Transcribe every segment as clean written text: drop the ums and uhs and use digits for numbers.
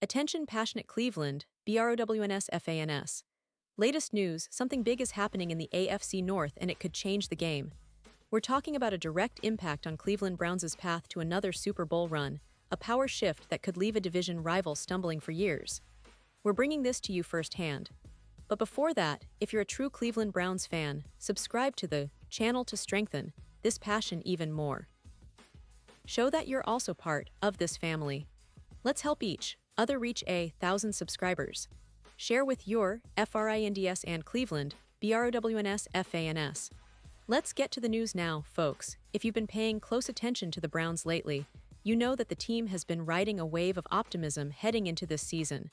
Attention passionate Cleveland, BROWNS FANS. Latest news, something big is happening in the AFC North and it could change the game. We're talking about a direct impact on Cleveland Browns' path to another Super Bowl run, a power shift that could leave a division rival stumbling for years. We're bringing this to you firsthand. But before that, if you're a true Cleveland Browns fan, subscribe to the channel to strengthen this passion even more. Show that you're also part of this family. Let's help each other reach 1,000 subscribers. Share with your FRINDS and Cleveland, BROWNS FANS. Let's get to the news now, folks. If you've been paying close attention to the Browns lately, you know that the team has been riding a wave of optimism heading into this season.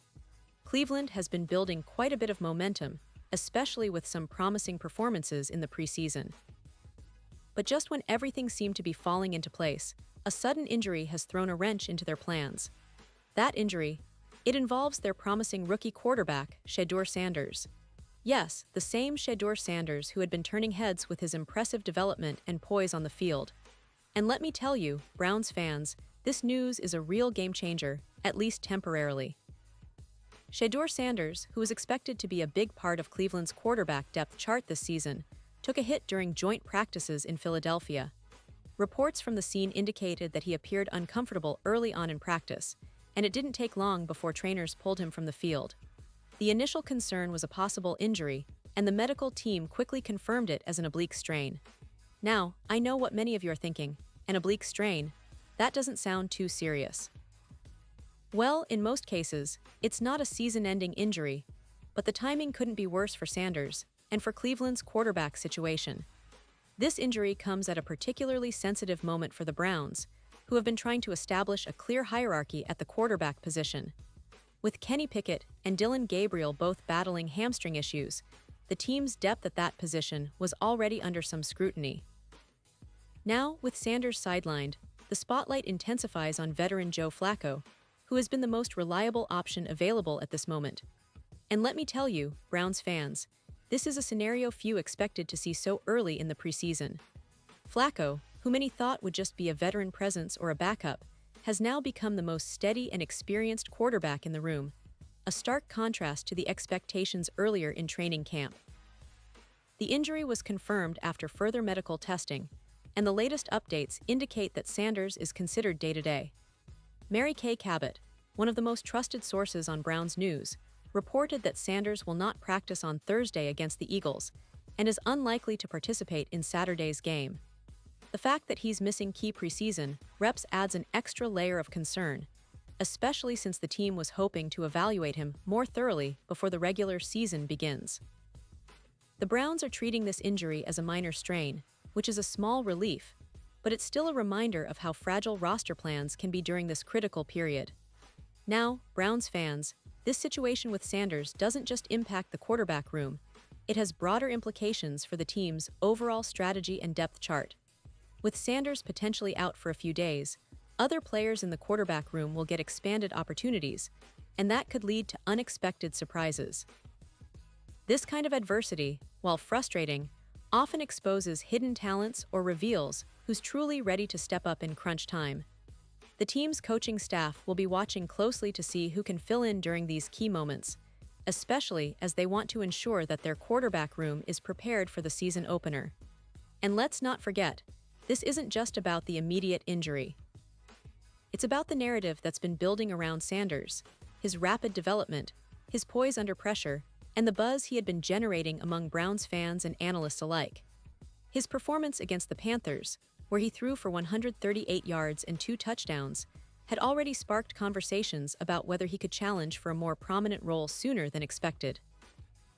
Cleveland has been building quite a bit of momentum, especially with some promising performances in the preseason. But just when everything seemed to be falling into place, a sudden injury has thrown a wrench into their plans. That injury, it involves their promising rookie quarterback, Shedeur Sanders. Yes, the same Shedeur Sanders who had been turning heads with his impressive development and poise on the field. And let me tell you, Browns fans, this news is a real game changer, at least temporarily. Shedeur Sanders, who was expected to be a big part of Cleveland's quarterback depth chart this season, took a hit during joint practices in Philadelphia. Reports from the scene indicated that he appeared uncomfortable early on in practice, and it didn't take long before trainers pulled him from the field. The initial concern was a possible injury, and the medical team quickly confirmed it as an oblique strain. Now, I know what many of you are thinking, an oblique strain? That doesn't sound too serious. Well, in most cases, it's not a season-ending injury, but the timing couldn't be worse for Sanders and for Cleveland's quarterback situation. This injury comes at a particularly sensitive moment for the Browns, who have been trying to establish a clear hierarchy at the quarterback position. With Kenny Pickett and Dillon Gabriel both battling hamstring issues, the team's depth at that position was already under some scrutiny. Now, with Sanders sidelined, the spotlight intensifies on veteran Joe Flacco, who has been the most reliable option available at this moment. And let me tell you, Browns fans, this is a scenario few expected to see so early in the preseason. Flacco, who many thought would just be a veteran presence or a backup, has now become the most steady and experienced quarterback in the room, a stark contrast to the expectations earlier in training camp. The injury was confirmed after further medical testing, and the latest updates indicate that Sanders is considered day-to-day. Mary Kay Cabot, one of the most trusted sources on Browns news, reported that Sanders will not practice on Thursday against the Eagles and is unlikely to participate in Saturday's game. The fact that he's missing key preseason reps adds an extra layer of concern, especially since the team was hoping to evaluate him more thoroughly before the regular season begins. The Browns are treating this injury as a minor strain, which is a small relief, but it's still a reminder of how fragile roster plans can be during this critical period. Now, Browns fans, this situation with Sanders doesn't just impact the quarterback room, it has broader implications for the team's overall strategy and depth chart. With Sanders potentially out for a few days, other players in the quarterback room will get expanded opportunities, and that could lead to unexpected surprises. This kind of adversity, while frustrating, often exposes hidden talents or reveals who's truly ready to step up in crunch time. The team's coaching staff will be watching closely to see who can fill in during these key moments, especially as they want to ensure that their quarterback room is prepared for the season opener. And let's not forget, this isn't just about the immediate injury. It's about the narrative that's been building around Sanders, his rapid development, his poise under pressure, and the buzz he had been generating among Browns fans and analysts alike. His performance against the Panthers, where he threw for 138 yards and 2 touchdowns, had already sparked conversations about whether he could challenge for a more prominent role sooner than expected.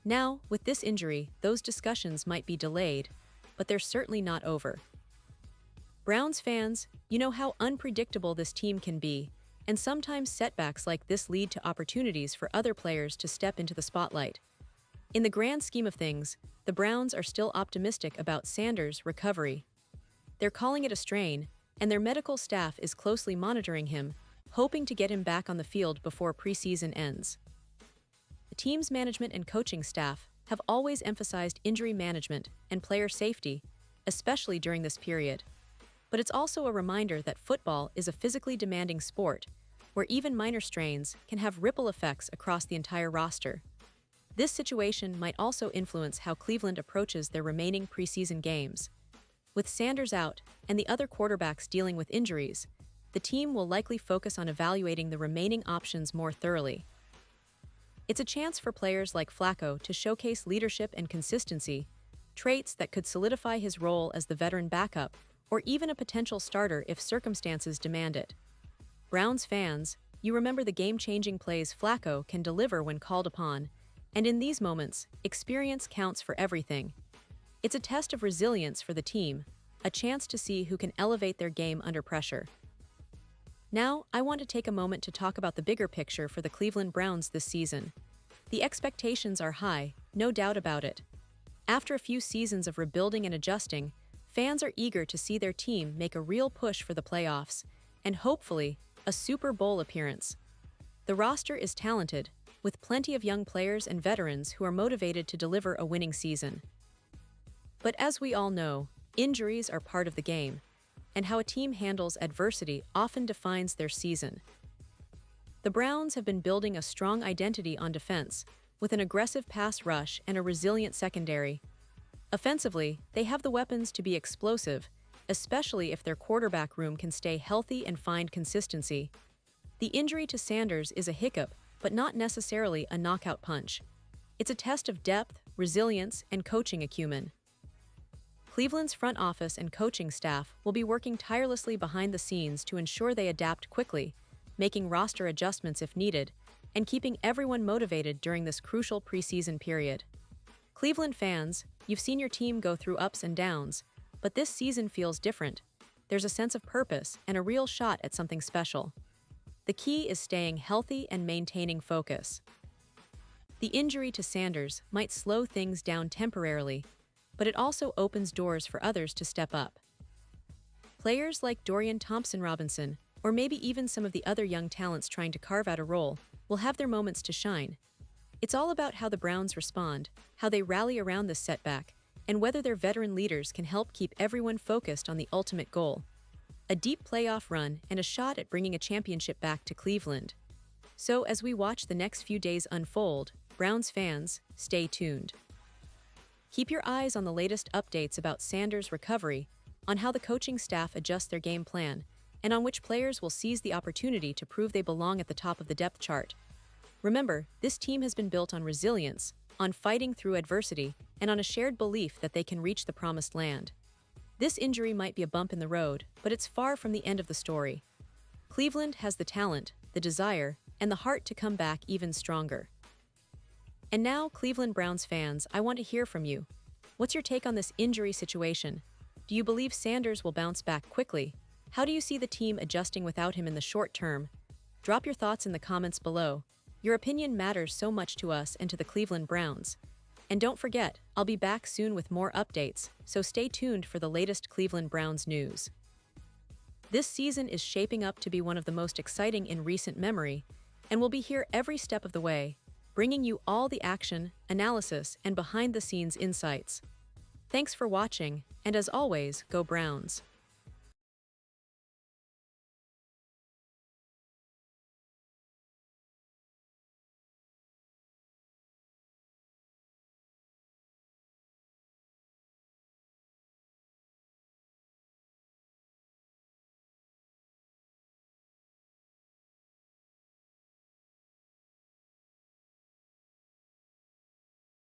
Now, with this injury, those discussions might be delayed, but they're certainly not over. Browns fans, you know how unpredictable this team can be, and sometimes setbacks like this lead to opportunities for other players to step into the spotlight. In the grand scheme of things, the Browns are still optimistic about Sanders' recovery. They're calling it a strain, and their medical staff is closely monitoring him, hoping to get him back on the field before preseason ends. The team's management and coaching staff have always emphasized injury management and player safety, especially during this period. But it's also a reminder that football is a physically demanding sport, where even minor strains can have ripple effects across the entire roster. This situation might also influence how Cleveland approaches their remaining preseason games. With Sanders out and the other quarterbacks dealing with injuries, the team will likely focus on evaluating the remaining options more thoroughly. It's a chance for players like Flacco to showcase leadership and consistency, traits that could solidify his role as the veteran backup or even a potential starter if circumstances demand it. Browns fans, you remember the game-changing plays Flacco can deliver when called upon, and in these moments, experience counts for everything. It's a test of resilience for the team, a chance to see who can elevate their game under pressure. Now, I want to take a moment to talk about the bigger picture for the Cleveland Browns this season. The expectations are high, no doubt about it. After a few seasons of rebuilding and adjusting, fans are eager to see their team make a real push for the playoffs, and hopefully, a Super Bowl appearance. The roster is talented, with plenty of young players and veterans who are motivated to deliver a winning season. But as we all know, injuries are part of the game, and how a team handles adversity often defines their season. The Browns have been building a strong identity on defense, with an aggressive pass rush and a resilient secondary. Offensively, they have the weapons to be explosive, especially if their quarterback room can stay healthy and find consistency. The injury to Sanders is a hiccup, but not necessarily a knockout punch. It's a test of depth, resilience, and coaching acumen. Cleveland's front office and coaching staff will be working tirelessly behind the scenes to ensure they adapt quickly, making roster adjustments if needed, and keeping everyone motivated during this crucial preseason period. Cleveland fans, you've seen your team go through ups and downs, but this season feels different. There's a sense of purpose and a real shot at something special. The key is staying healthy and maintaining focus. The injury to Sanders might slow things down temporarily, but it also opens doors for others to step up. Players like Dorian Thompson-Robinson, or maybe even some of the other young talents trying to carve out a role, will have their moments to shine. It's all about how the Browns respond, how they rally around this setback, and whether their veteran leaders can help keep everyone focused on the ultimate goal: a deep playoff run and a shot at bringing a championship back to Cleveland. So as we watch the next few days unfold, Browns fans, stay tuned. Keep your eyes on the latest updates about Sanders' recovery, on how the coaching staff adjusts their game plan, and on which players will seize the opportunity to prove they belong at the top of the depth chart. Remember, this team has been built on resilience, on fighting through adversity, and on a shared belief that they can reach the promised land. This injury might be a bump in the road, but it's far from the end of the story. Cleveland has the talent, the desire, and the heart to come back even stronger. And now, Cleveland Browns fans, I want to hear from you. What's your take on this injury situation? Do you believe Sanders will bounce back quickly? How do you see the team adjusting without him in the short term? Drop your thoughts in the comments below. Your opinion matters so much to us and to the Cleveland Browns. And don't forget, I'll be back soon with more updates, so stay tuned for the latest Cleveland Browns news. This season is shaping up to be one of the most exciting in recent memory, and we'll be here every step of the way, bringing you all the action, analysis, and behind-the-scenes insights. Thanks for watching, and as always, go Browns!